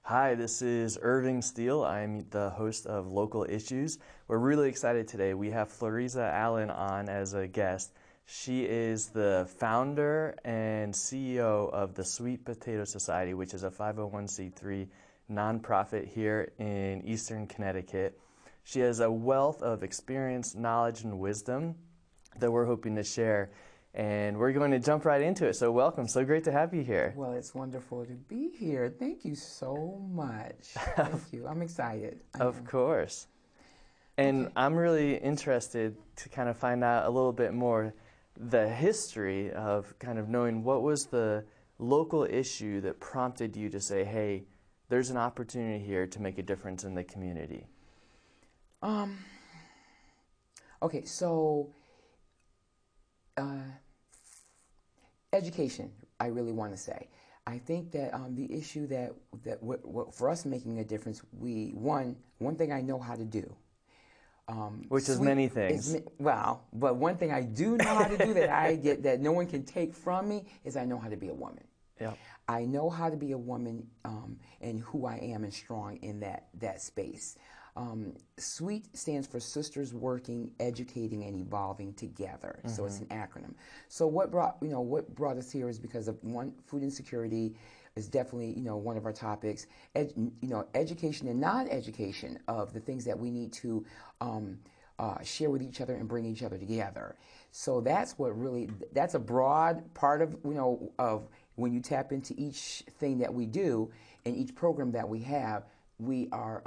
Hi, this is Irving Steel. I'm the host of Local Issues. We're really excited today. We have Floresia Allen on as a guest. She is the founder and CEO of the Sweet Potato Society, which is a 501c3 nonprofit here in Eastern Connecticut. She has a wealth of experience, knowledge, and wisdom that we're hoping to share. And we're going to jump right into it. So welcome. So great to have you here. Well, it's wonderful to be here. Thank you so much. Thank you. I'm excited. Of course. And Okay. I'm really interested to kind of find out a little bit more the history of kind of knowing what was the local issue that prompted you to say, hey, there's an opportunity here to make a difference in the community. Okay, so education, I really want to say. I think that the issue that for us making a difference, one thing I know how to do. Which is many things. But one thing I do know how to do that no one can take from me is I know how to be a woman. Yeah. I know how to be a woman and who I am and strong in that space. SWEET stands for Sisters Working, Educating, and Evolving Together. So it's an acronym. So what brought us here is because of one, food insecurity is definitely one of our topics. Education and non-education of the things that we need to share with each other and bring each other together. So that's a broad part of of when you tap into each thing that we do and each program that we have, we are.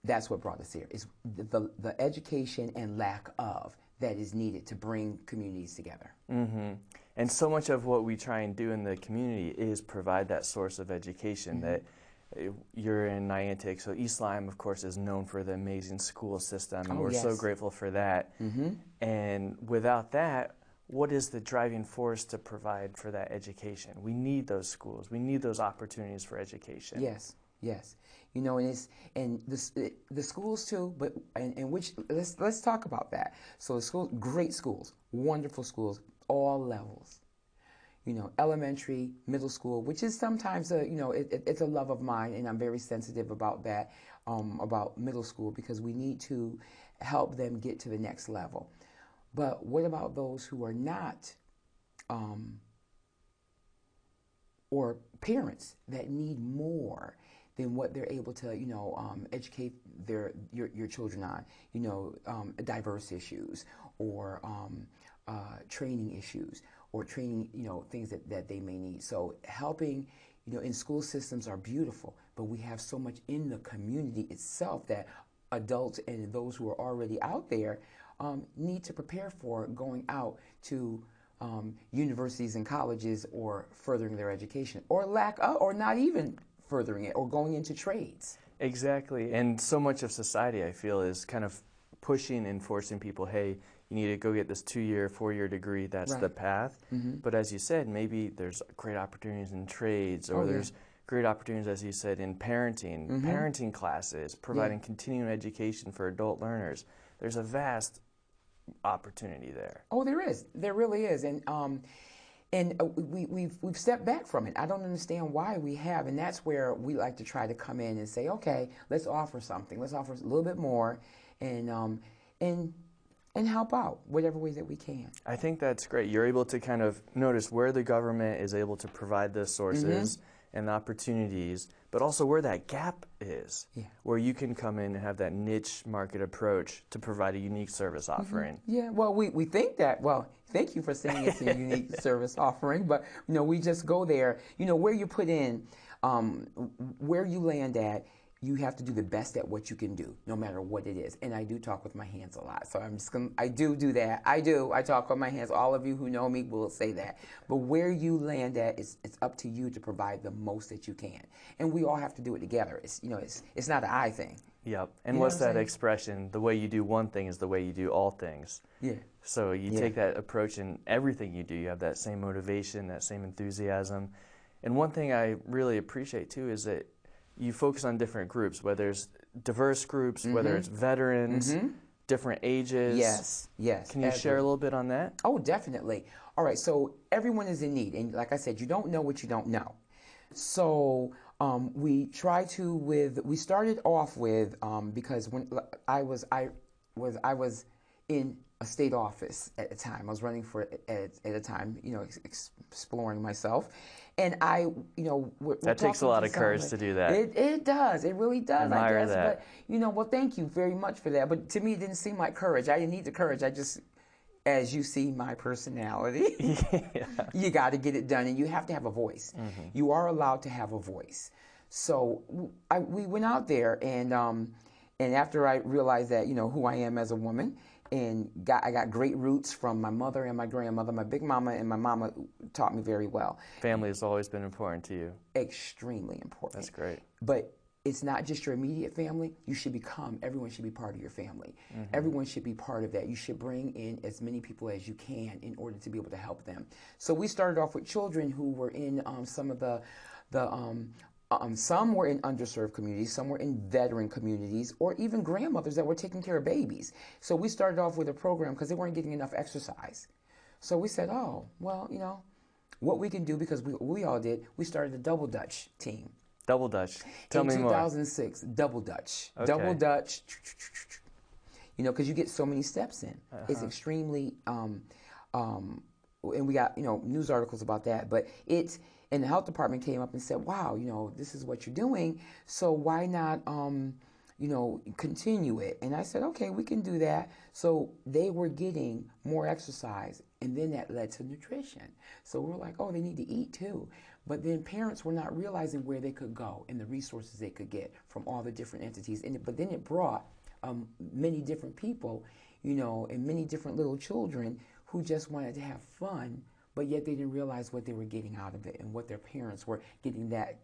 That's what brought us here, is the education and lack of that is needed to bring communities together. Mm-hmm. And so much of what we try and do in the community is provide that source of education that you're in Niantic. So East Lyme, of course, is known for the amazing school system, and we're so grateful for that. And without that, what is the driving force to provide for that education? We need those schools. We need those opportunities for education. Yes. And the schools too, but let's talk about that. So the schools, great schools, wonderful schools, all levels. Elementary, middle school, which is sometimes it's a love of mine, and I'm very sensitive about that, about middle school, because we need to help them get to the next level. But what about those who are not, or parents that need more than what they're able to, educate your children on, diverse issues or training issues or training, things that they may need. So helping, in school systems are beautiful, but we have so much in the community itself that adults and those who are already out there need to prepare for going out to universities and colleges or furthering their education, or or not even furthering it, or going into trades. Exactly. And so much of society, I feel, is kind of pushing and forcing people, hey, you need to go get this 2-year, 4-year degree. That's the path. But as you said, maybe there's great opportunities in trades, or there's great opportunities, as you said, in parenting, parenting classes, providing continuing education for adult learners. There's a vast opportunity there. Oh, there is. There really is. And we've stepped back from it. I don't understand why we have, and that's where we like to try to come in and say, okay, let's offer something. Let's offer a little bit more, and help out whatever way that we can. I think that's great. You're able to kind of notice where the government is able to provide the sources and the opportunities, but also where that gap is, where you can come in and have that niche market approach to provide a unique service offering. Yeah, well, we think that, well, thank you for saying it's a unique service offering, but, we just go there, where you put in, where you land at, you have to do the best at what you can do, no matter what it is. And I do talk with my hands a lot, so I do that. I talk with my hands. All of you who know me will say that. But where you land at, it's up to you to provide the most that you can. And we all have to do it together. It's not an I thing. Yep. And what's that expression? The way you do one thing is the way you do all things. Yeah. So you take that approach in everything you do. You have that same motivation, that same enthusiasm. And one thing I really appreciate too is that you focus on different groups, whether it's diverse groups, whether it's veterans, different ages. Yes. Can you share a little bit on that? Oh, definitely. All right, so everyone is in need. And like I said, you don't know what you don't know. So We started off with, because when I was in a state office at the time. I was running for at a time, exploring myself, and that takes a lot of courage to do that. It does. It really does. Admire I guess. that. But well, thank you very much for that. But to me, it didn't seem like courage. I didn't need the courage. I just, as you see, my personality. Yeah. You got to get it done, and you have to have a voice. Mm-hmm. You are allowed to have a voice. So we went out there, and after I realized that who I am as a woman. And I got great roots from my mother and my grandmother. My big mama and my mama taught me very well. Family has always been important to you. Extremely important. That's great. But it's not just your immediate family. Everyone should be part of your family. Mm-hmm. Everyone should be part of that. You should bring in as many people as you can in order to be able to help them. So we started off with children who were in some of the some were in underserved communities, some were in veteran communities, or even grandmothers that were taking care of babies. So we started off with a program because they weren't getting enough exercise. So we said, what we can do, because we all did, we started a Double Dutch team. Double Dutch. Tell me more. In 2006, Double Dutch. Okay. Double Dutch, because you get so many steps in. Uh-huh. It's extremely, and we got, news articles about that, but and the health department came up and said, wow, this is what you're doing, so why not, continue it? And I said, okay, we can do that. So they were getting more exercise, and then that led to nutrition. So we were like, oh, they need to eat too. But then parents were not realizing where they could go and the resources they could get from all the different entities. But then it brought many different people, and many different little children who just wanted to have fun, but yet they didn't realize what they were getting out of it and what their parents were getting that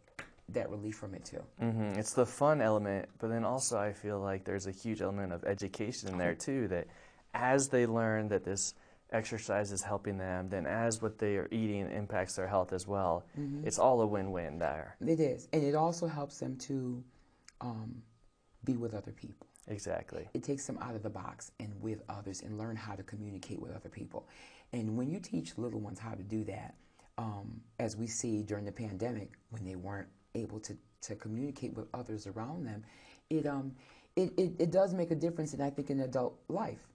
relief from it too. Mm-hmm. It's the fun element, but then also I feel like there's a huge element of education in there too, that as they learn that this exercise is helping them, then as what they are eating impacts their health as well, mm-hmm. It's all a win-win there. It is. And it also helps them to be with other people. Exactly. It takes them out of the box and with others and learn how to communicate with other people. And when you teach little ones how to do that, as we see during the pandemic, when they weren't able to communicate with others around them, it does make a difference, I think, in adult life.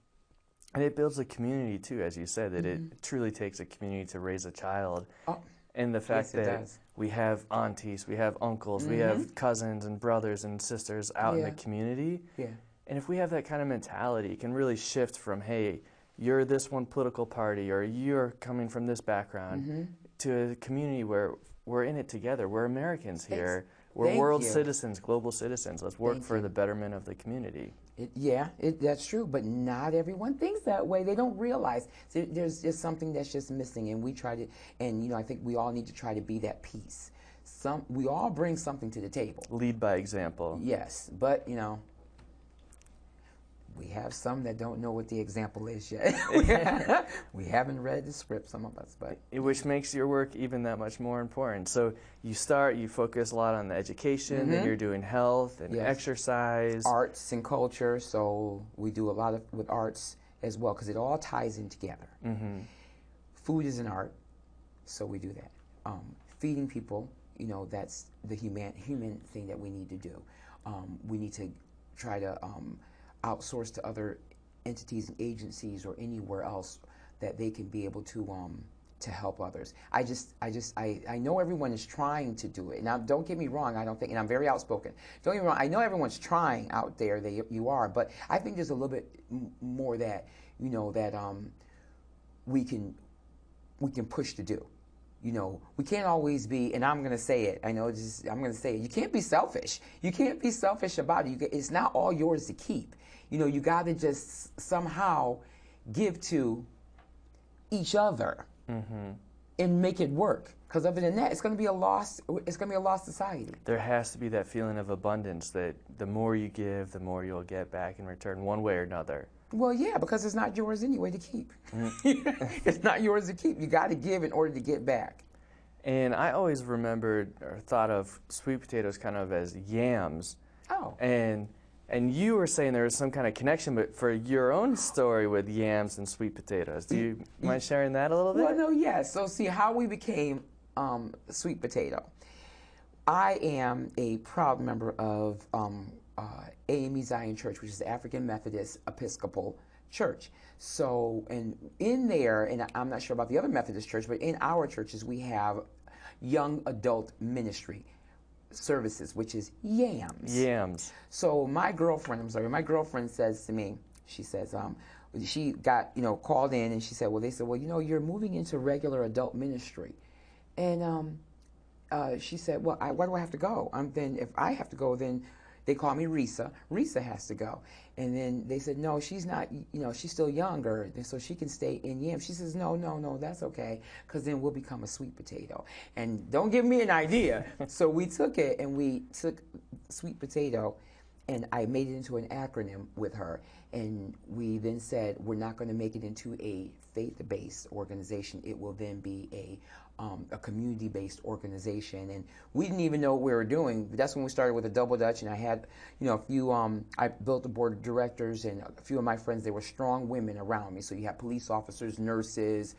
And it builds a community too, as you said, that mm-hmm. It truly takes a community to raise a child. Oh, and the fact that we have aunties, we have uncles, mm-hmm. we have cousins and brothers and sisters out in the community. Yeah. And if we have that kind of mentality, it can really shift from, hey, you're this one political party or you're coming from this background, mm-hmm. to a community where we're in it together. We're Americans here. We're world citizens, global citizens. Let's work for the betterment of the community. That's true, but not everyone thinks that way. They don't realize there's just something that's just missing, and we try to, and I think we all need to try to be that piece. We all bring something to the table. Lead by example. Yes, but we have some that don't know what the example is yet. We haven't read the script, some of us, but which makes your work even that much more important. So you focus a lot on the education, mm-hmm. then you're doing health and exercise, arts and culture. So we do a lot with arts as well, because it all ties in together. Mm-hmm. Food is an art, so we do that. Feeding people, that's the human thing that we need to do. We need to try to outsource to other entities and agencies or anywhere else that they can be able to help others. I know everyone is trying to do it. Now, don't get me wrong, I don't think, and I'm very outspoken. Don't get me wrong, I know everyone's trying out there, you are, but I think there's a little bit more that, that we can push to do. We can't always be, and I'm going to say it, I'm going to say it, you can't be selfish. You can't be selfish about it. It's not all yours to keep. You got to just somehow give to each other, mm-hmm. and make it work. Because other than that, it's going to be a lost society. There has to be that feeling of abundance, that the more you give, the more you'll get back in return, one way or another. Well, yeah, because it's not yours anyway to keep. Mm-hmm. It's not yours to keep. You got to give in order to get back. And I always remembered or thought of sweet potatoes kind of as yams. Oh. And you were saying there was some kind of connection, but for your own story with yams and sweet potatoes, do you mind sharing that a little bit? Well, no, yes. So see how we became sweet potato. I am a proud member of AME Zion Church, which is the African Methodist Episcopal Church. So, and in there, and I'm not sure about the other Methodist church, but in our churches we have young adult ministry services, which is YAMS. Yams. So my girlfriend says to me, she says, she got, called in and she said, well, they said, well, you're moving into regular adult ministry. And she said, well, why do I have to go? Then if I have to go, then they call me Risa. Risa has to go. And then they said, no, she's not, she's still younger, so she can stay in YAM. She says, no, that's okay, because then we'll become a sweet potato. And don't give me an idea. So we took it, and we took sweet potato, and I made it into an acronym with her. And we then said, we're not going to make it into a faith-based organization. It will then be a community-based organization. And we didn't even know what we were doing. That's when we started with a double Dutch, and I had, a few, I built a board of directors, and a few of my friends, they were strong women around me. So you had police officers, nurses,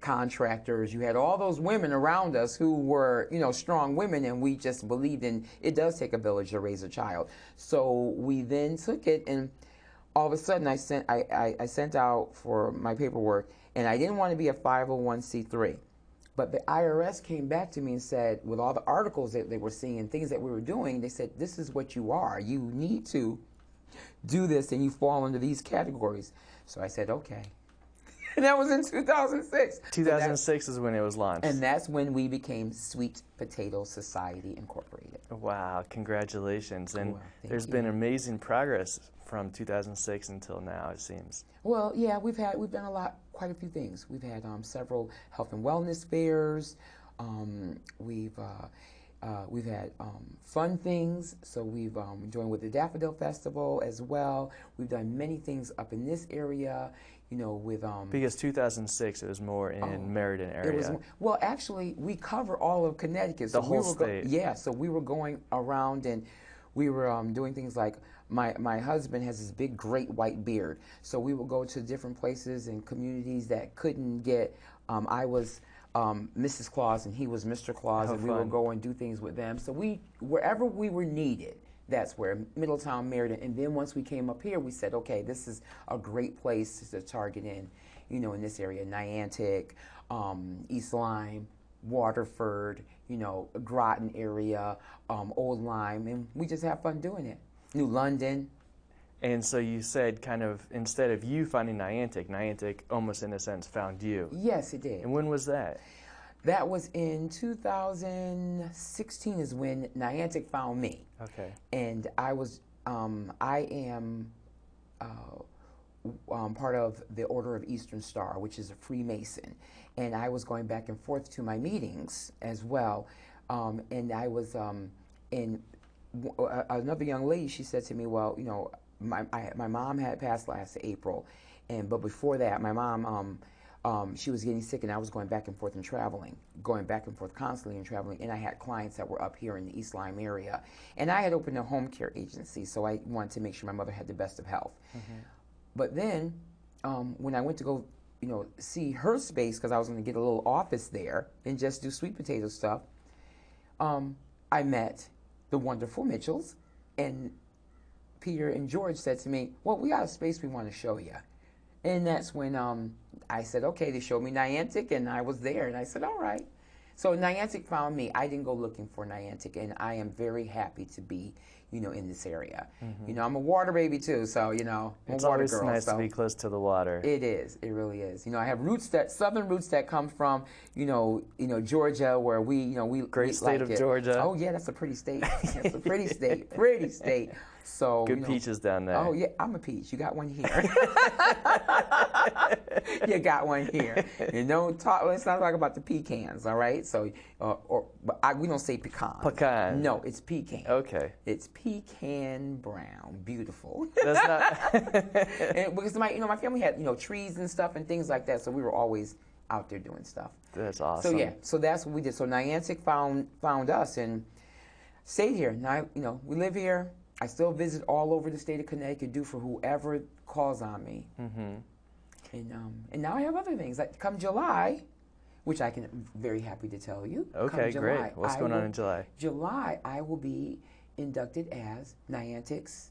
contractors. You had all those women around us who were, strong women, and we just believed in it does take a village to raise a child. So we then took it, and all of a sudden I sent out for my paperwork, and I didn't want to be a 501c3. But the IRS came back to me and said, with all the articles that they were seeing and things that we were doing, they said, this is what you are. You need to do this, and you fall into these categories. So I said, okay. And that was in 2006. 2006 is when it was launched. And that's when we became Sweet Potato Society Incorporated. Wow, congratulations. And Well, there's been amazing progress from 2006 until now, it seems. Well, yeah, we've done quite a few things. We've had several health and wellness fairs. We've had fun things. So we've joined with the Daffodil Festival as well. We've done many things up in this area. With Because 2006, it was more in Meriden area. Well, actually, we cover all of Connecticut. The whole state. So we were going around, and we were doing things like my husband has this big, great white beard. So we would go to different places and communities that couldn't get. I was Mrs. Claus, and he was Mr. Claus, and we would go and do things with them. So wherever we were needed. That's where Middletown, Meriden, and then once we came up here, we said, okay, this is a great place to target in this area, Niantic, East Lyme, Waterford, Groton area, Old Lyme, and we just have fun doing it. New London. And so you said kind of, instead of you finding Niantic almost in a sense found you. Yes, it did. And when was that? That was in 2016 is when Niantic found me. Okay. And I am part of the Order of Eastern Star, which is a Freemason. And I was going back and forth to my meetings as well. And I was another young lady, she said to me, well, my mom had passed last April. But before that, my mom... she was getting sick, and I was going back and forth constantly and traveling, and I had clients that were up here in the East Lyme area. And I had opened a home care agency, so I wanted to make sure my mother had the best of health. Mm-hmm. But then, when I went to go, see her space, because I was going to get a little office there and just do sweet potato stuff, I met the wonderful Mitchells, and Peter and George said to me, well, we got a space we want to show you. And that's when I said, okay, they showed me Niantic, and I was there, and I said, all right. So Niantic found me. I didn't go looking for Niantic, and I am very happy to be, in this area. Mm-hmm. I'm a water baby too, so, I'm a water girl. It's always nice to be close to the water. It is. It really is. I have southern roots that come from, Georgia, where we Great state of Georgia. Oh, yeah, that's a pretty state. That's a pretty state. Pretty state. So good peaches down there. Oh yeah, I'm a peach. You got one here. You got one here. Let's not talk about the pecans, all right? So, we don't say pecan. Pecan. No, it's pecan. Okay. It's pecan brown. Beautiful. That's not. And because my family had trees and stuff and things like that, so we were always out there doing stuff. That's awesome. So yeah, so that's what we did. So Niantic found us and stayed here. Now we live here. I still visit all over the state of Connecticut, do for whoever calls on me. Mm-hmm. And now I have other things. Like come July, which I can very happy to tell you. Okay, great. What's going on in July? July, I will be inducted as Niantic's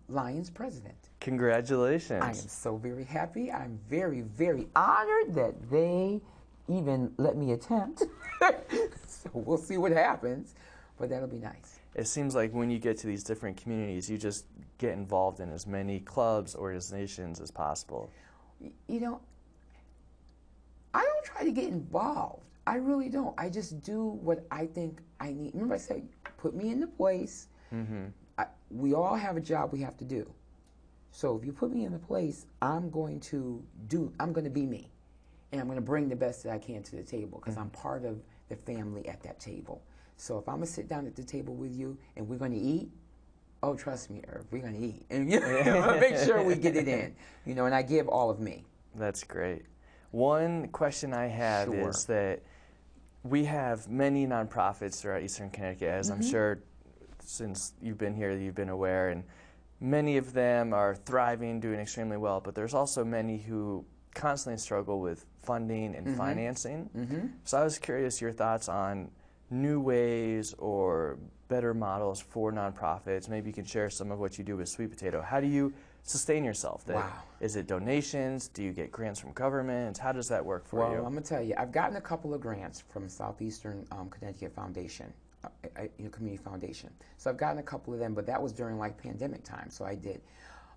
LIONS president. Congratulations. I am so very happy. I'm very, very honored that they even let me attempt. So we'll see what happens, but that'll be nice. It seems like when you get to these different communities, you just get involved in as many clubs, organizations as possible. You know, I don't try to get involved. I really don't. I just do what I think I need. Remember I said, put me in the place. Mm-hmm. We all have a job we have to do. So if you put me in the place, I'm going to be me. And I'm going to bring the best that I can to the table because I'm part of the family at that table. So if I'm going to sit down at the table with you and we're going to eat, oh, trust me, Irv, we're going to eat. And make sure we get it in, and I give all of me. That's great. One question I have is that we have many nonprofits throughout Eastern Connecticut, as I'm sure since you've been here, you've been aware, and many of them are thriving, doing extremely well, but there's also many who constantly struggle with funding and financing. So I was curious your thoughts on new ways or better models for nonprofits. Maybe you can share some of what you do with Sweet Potato. How do you sustain yourself? Is it donations? Do you get grants from governments? How does that work for you? Well, I'm going to tell you, I've gotten a couple of grants from Southeastern Connecticut Foundation, Community Foundation. So I've gotten a couple of them, but that was during like pandemic time, so I did.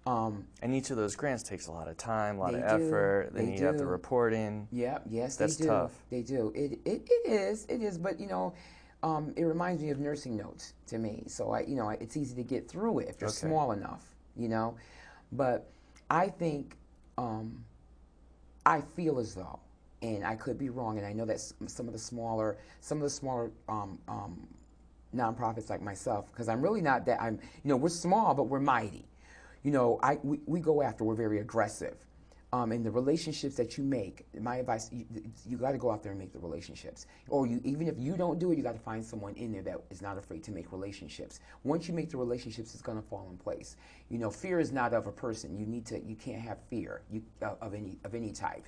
And each of those grants takes a lot of time, a lot of effort. Then you have the reporting. Yeah, yes, that's they do. Tough. They do. It is. But it reminds me of nursing notes to me. So it's easy to get through it if you're small enough. But I think I feel as though, and I could be wrong, and I know that some of the smaller nonprofits like myself, because I'm really not that. We're small, but we're mighty. We go after, we're very aggressive. And the relationships that you make, my advice, you got to go out there and make the relationships. Or even if you don't do it, you got to find someone in there that is not afraid to make relationships. Once you make the relationships, it's going to fall in place. Fear is not of a person. You can't have fear of any type.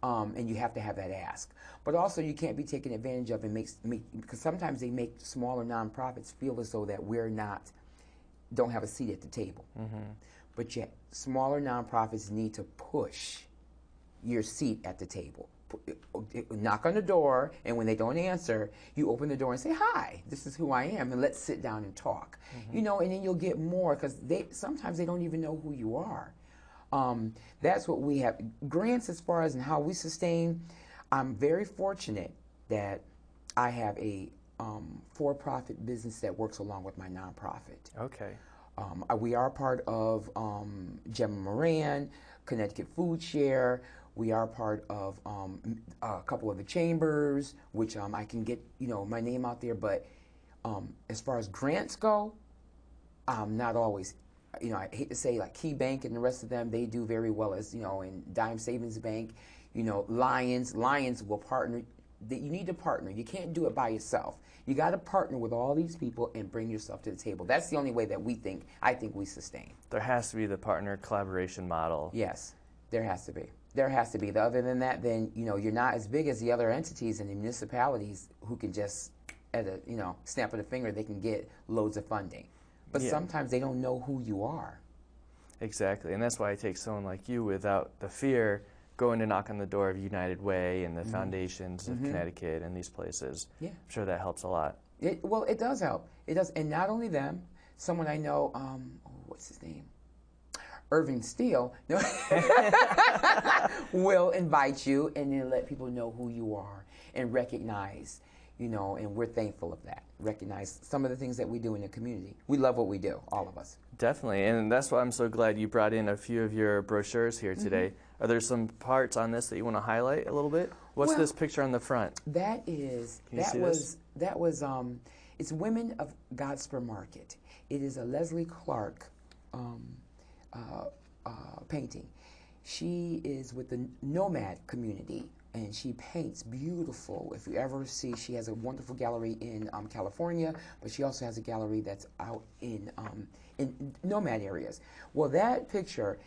And you have to have that ask. But also you can't be taken advantage of because sometimes they make smaller nonprofits feel as though that don't have a seat at the table. But yet, smaller nonprofits need to push your seat at the table. Knock on the door, and when they don't answer, you open the door and say, "Hi, this is who I am, and let's sit down and talk." And then you'll get more because sometimes they don't even know who you are. That's what we have. Grants as far as how we sustain. I'm very fortunate that I have a for-profit business that works along with my nonprofit. Okay. We are part of Gemma Moran, Connecticut Food Share. We are part of a couple of the chambers, which I can get my name out there. But as far as grants go, not always. I hate to say like Key Bank and the rest of them, they do very well as in Dime Savings Bank. Lions will partner. You need to partner. You can't do it by yourself. You got to partner with all these people and bring yourself to the table. That's the only way that I think we sustain. There has to be the partner collaboration model. Yes, there has to be. There has to be. Other than that, then you're not as big as the other entities and the municipalities who can just at a snap of the finger they can get loads of funding. But sometimes they don't know who you are. Exactly, and that's why it takes someone like you without the fear going to knock on the door of United Way and the foundations of Connecticut and these places. Yeah. I'm sure that helps a lot. It does help. It does, and not only them. Someone I know, what's his name? Irving Steel, will invite you and then let people know who you are and recognize, and we're thankful of that. Recognize some of the things that we do in the community. We love what we do, all of us. Definitely, and that's why I'm so glad you brought in a few of your brochures here today. Are there some parts on this that you want to highlight a little bit? What's this picture on the front? It's Women of Godspur Market. It is a Leslie Clark painting. She is with the nomad community, and she paints beautiful. If you ever see, she has a wonderful gallery in California, but she also has a gallery that's out in nomad areas. Well, that picture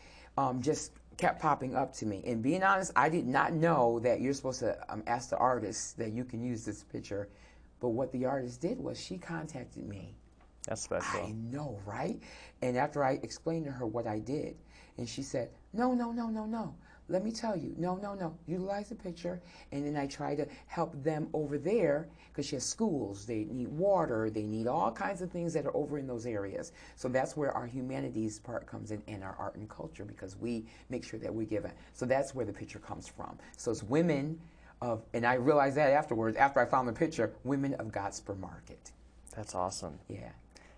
just kept popping up to me. And being honest, I did not know that you're supposed to ask the artist that you can use this picture. But what the artist did was she contacted me. That's special. I know, right? And after I explained to her what I did, and she said, no, no, no, no, no. Let me tell you, no, no, no. Utilize the picture. And then I try to help them over there because she has schools. They need water. They need all kinds of things that are over in those areas. So that's where our humanities part comes in and our art and culture, because we make sure that we give it. So that's where the picture comes from. So it's women of, and I realized that afterwards, after I found the picture, women of Gottsper Market. That's awesome. Yeah.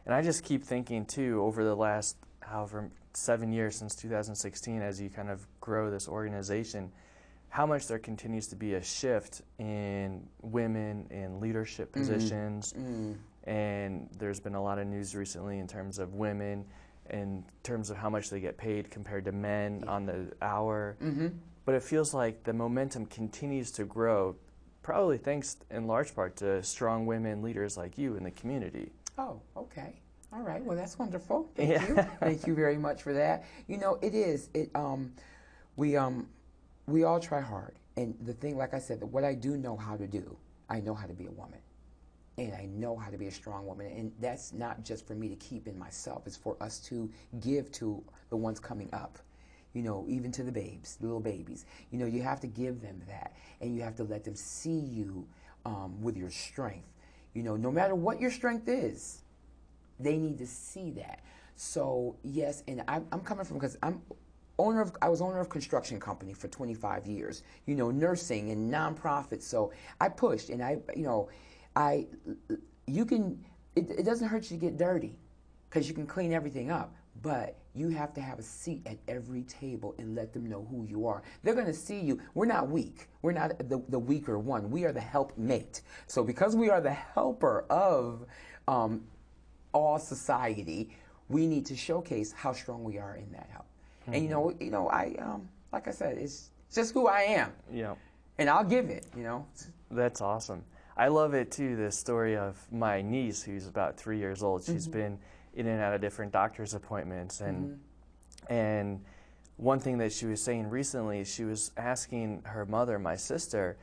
And I just keep thinking, too, over the last, however, 7 years since 2016, as you kind of grow this organization, how much there continues to be a shift in women in leadership positions. And there's been a lot of news recently in terms of women, in terms of how much they get paid compared to men on the hour. But it feels like the momentum continues to grow, probably thanks in large part to strong women leaders like you in the community. Oh, okay. All right. Well, that's wonderful. Thank you. Thank you very much for that. You know, it is. We all try hard. And the thing, like I said, what I do know how to do, I know how to be a woman. And I know how to be a strong woman. And that's not just for me to keep in myself. It's for us to give to the ones coming up. You know, even to the babes, little babies. You know, you have to give them that. And you have to let them see you with your strength. You know, no matter what your strength is, they need to see that. So yes, and I'm coming from, because I was owner of construction company for 25 years. You know, nursing and nonprofit. So I pushed, and it doesn't hurt you to get dirty, because you can clean everything up. But you have to have a seat at every table and let them know who you are. They're going to see you. We're not weak. We're not the weaker one. We are the helpmate. So because we are the helper of all society, we need to showcase how strong we are in that help. And you know, I like I said, it's just who I am. Yeah. And I'll give it. You know. That's awesome. I love it too. The story of my niece, who's about 3 years old. She's been in and out of different doctor's appointments, and one thing that she was saying recently, she was asking her mother, my sister,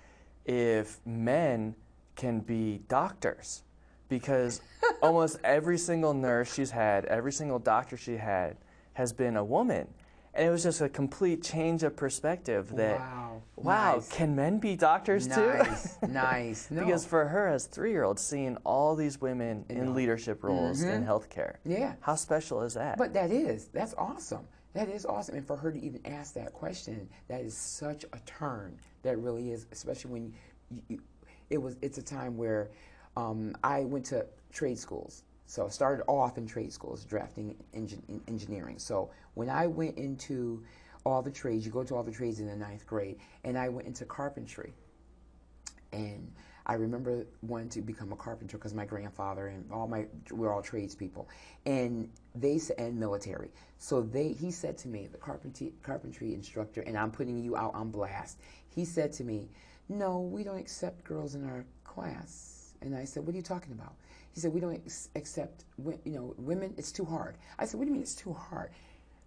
if men can be doctors, because almost every single nurse she's had, every single doctor she had, has been a woman. And it was just a complete change of perspective that, wow, nice. Can men be doctors too? Nice. No. Because for her as 3-year-old, seeing all these women in leadership roles in healthcare, how special is that? But that's awesome. That is awesome. And for her to even ask that question, that is such a turn. That really is, especially when it's a time where I went to trade schools. So I started off in trade schools, drafting engineering. So when I went into all the trades, you go to all the trades in the 9th grade, and I went into carpentry. And I remember wanting to become a carpenter because my grandfather and we're all tradespeople, and military. So he said to me, the carpentry instructor, and I'm putting you out on blast. He said to me, "No, we don't accept girls in our class." And I said, "What are you talking about?" He said, "We don't accept, women. It's too hard." I said, "What do you mean it's too hard?"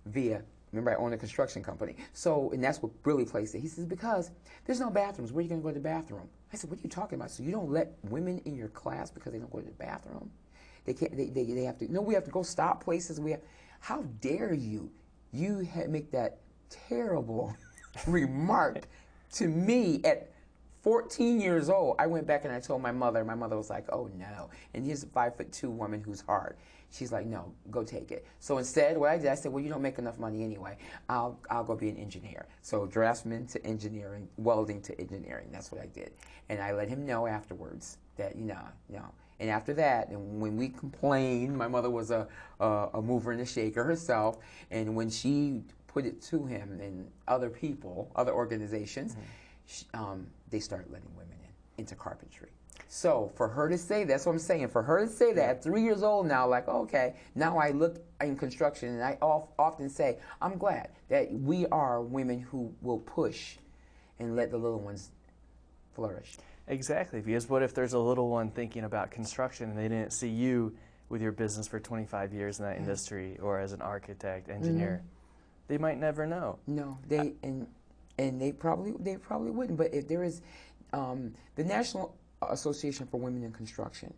Remember, I own a construction company. So, and that's what really placed it. He says, "Because there's no bathrooms. Where are you going to go to the bathroom?" I said, "What are you talking about? So you don't let women in your class because they don't go to the bathroom? They can't. They have to. No, we have to go stop places. How dare you? You make that terrible remark to me at 14 years old. I went back and I told my mother. My mother was like, "Oh no!" And here's a 5'2" woman who's hard. She's like, "No, go take it." So instead, what I did, I said, "Well, you don't make enough money anyway. I'll go be an engineer." So draftsman to engineering, welding to engineering. That's what I did. And I let him know afterwards that no. And after that, and when we complained, my mother was a mover and a shaker herself. And when she put it to him and other people, other organizations, they started letting women into carpentry. So for her to say, that's what I'm saying, for her to say that at 3 years old now, like, okay, now I look in construction, and I often say, I'm glad that we are women who will push and let the little ones flourish. Exactly, because what if there's a little one thinking about construction and they didn't see you with your business for 25 years in that industry, or as an architect, engineer? they might never know. No, and they probably wouldn't. But if there is the National Association for Women in Construction,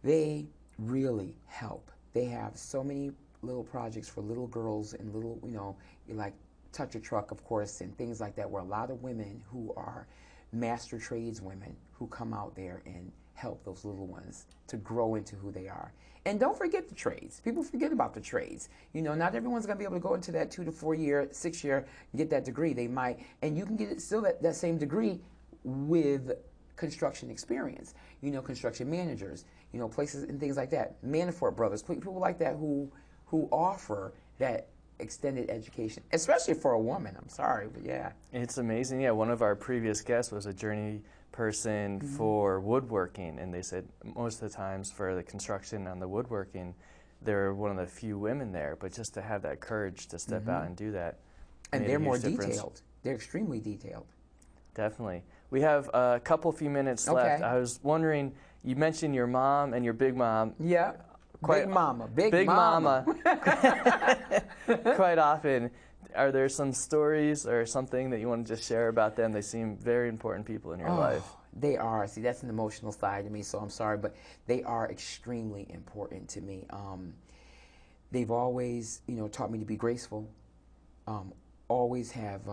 they really help. They have so many little projects for little girls and little, like Touch a Truck, of course, and things like that, where a lot of women who are master trades women who come out there and help those little ones to grow into who they are. And don't forget the trades. People forget about the trades. Not everyone's going to be able to go into that 2 to 4 year, 6 year, get that degree. They might, and you can get it still that same degree with construction experience. Construction managers, places and things like that. Manafort Brothers, people like that who offer that extended education, especially for a woman. I'm sorry, but yeah. It's amazing. Yeah, one of our previous guests was a journey person for woodworking, and they said most of the times for the construction and the woodworking, they're one of the few women there, but just to have that courage to step out and do that. And they're more detailed. They're extremely detailed. Definitely. We have a few minutes left. I was wondering, you mentioned your mom and your big mom. Yeah. Big mama. Quite often. Are there some stories or something that you want to just share about them? They seem very important people in your life. They are. See, that's an emotional side to me, so I'm sorry, but they are extremely important to me. They've always, taught me to be graceful. Always have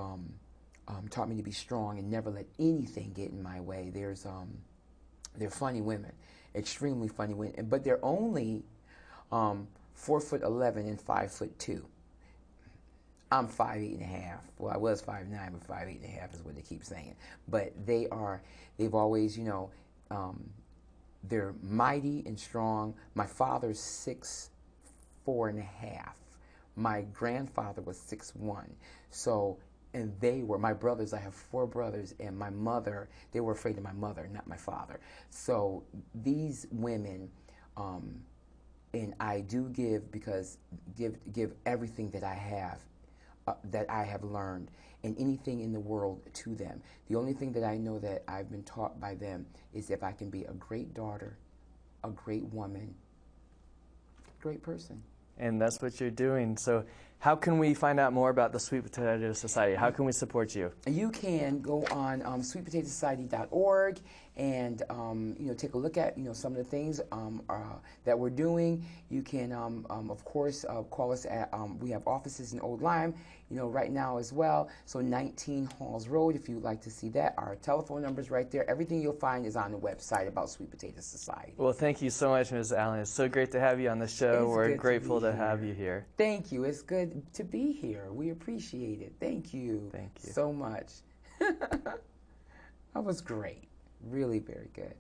taught me to be strong and never let anything get in my way. They're funny women, extremely funny women, but they're only 4'11" and 5'2". I'm 5'8.5". Well, I was 5'9", but 5'8.5" is what they keep saying. But they've always, they're mighty and strong. My father's 6'4.5". My grandfather was 6'1". So, and they were, my brothers, I have 4 brothers, and my mother, they were afraid of my mother, not my father. So these women, and I do give everything that I have learned and anything in the world to them. The only thing that I know that I've been taught by them is if I can be a great daughter, a great woman, great person. And that's what you're doing. So how can we find out more about the Sweet Potato Society? How can we support you? You can go on sweetpotatosociety.org and take a look at some of the things that we're doing. You can of course call us at we have offices in Old Lyme right now as well. So 19 Halls Road, if you'd like to see that. Our telephone number is right there. Everything you'll find is on the website about Sweet Potato Society. Well, thank you so much, Ms. Allen. It's so great to have you on the show. We're grateful to have you here. Thank you. It's good to be here. We appreciate it. Thank you. Thank you so much. That was great. Really very good.